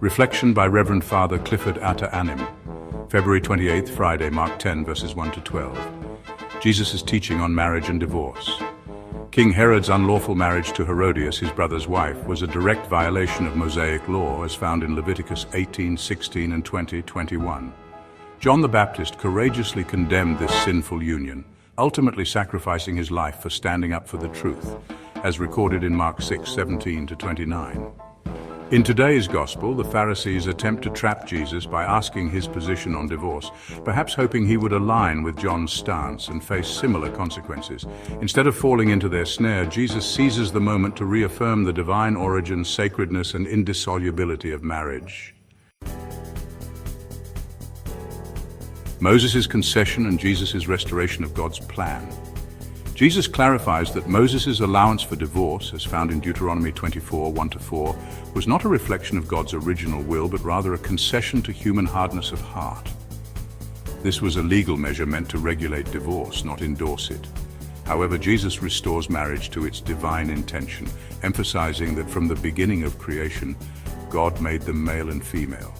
Reflection by Reverend Father Clifford Atta Anim, February 28th, Friday, Mark 10, verses 1 to 12. Jesus' teaching on marriage and divorce. King Herod's unlawful marriage to Herodias, his brother's wife, was a direct violation of Mosaic law as found in Leviticus 18:16 and 20:21. John the Baptist courageously condemned this sinful union, ultimately sacrificing his life for standing up for the truth, as recorded in Mark 6:17 to 29. In today's gospel, the Pharisees attempt to trap Jesus by asking his position on divorce, perhaps hoping he would align with John's stance and face similar consequences. Instead of falling into their snare, Jesus seizes the moment to reaffirm the divine origin, sacredness, and indissolubility of marriage. Moses' concession and Jesus' restoration of God's plan. Jesus clarifies that Moses' allowance for divorce, as found in Deuteronomy 24, 1-4, was not a reflection of God's original will, but rather a concession to human hardness of heart. This was a legal measure meant to regulate divorce, not endorse it. However, Jesus restores marriage to its divine intention, emphasizing that from the beginning of creation, God made them male and female.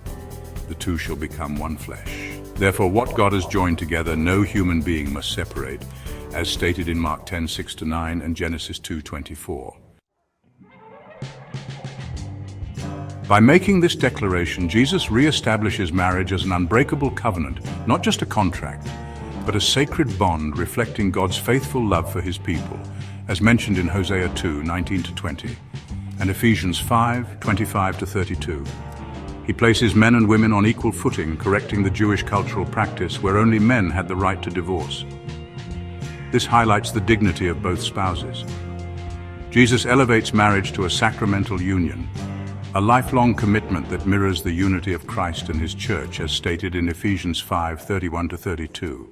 The two shall become one flesh. Therefore, what God has joined together, no human being must separate, as stated in Mark 10:6-9 and Genesis 2:24. By making this declaration, Jesus re-establishes marriage as an unbreakable covenant, not just a contract, but a sacred bond reflecting God's faithful love for his people, as mentioned in Hosea 2:19-20 and Ephesians 5:25-32. He places men and women on equal footing, correcting the Jewish cultural practice where only men had the right to divorce. This highlights the dignity of both spouses. Jesus elevates marriage to a sacramental union, a lifelong commitment that mirrors the unity of Christ and his church, as stated in Ephesians 5:31-32.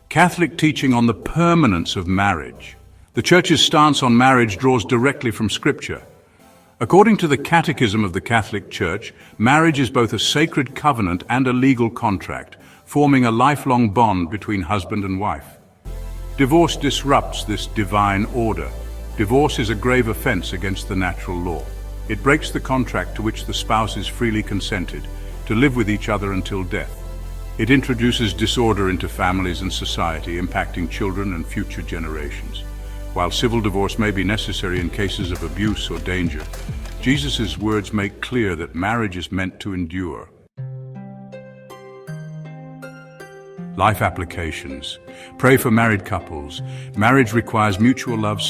Catholic teaching on the permanence of marriage. The Church's stance on marriage draws directly from Scripture. According to the Catechism of the Catholic Church, marriage is both a sacred covenant and a legal contract, forming a lifelong bond between husband and wife. Divorce disrupts this divine order. Divorce is a grave offense against the natural law. It breaks the contract to which the spouses freely consented to live with each other until death. It introduces disorder into families and society, impacting children and future generations. While civil divorce may be necessary in cases of abuse or danger, Jesus' words make clear that marriage is meant to endure. Life applications. Pray for married couples. Marriage requires mutual love,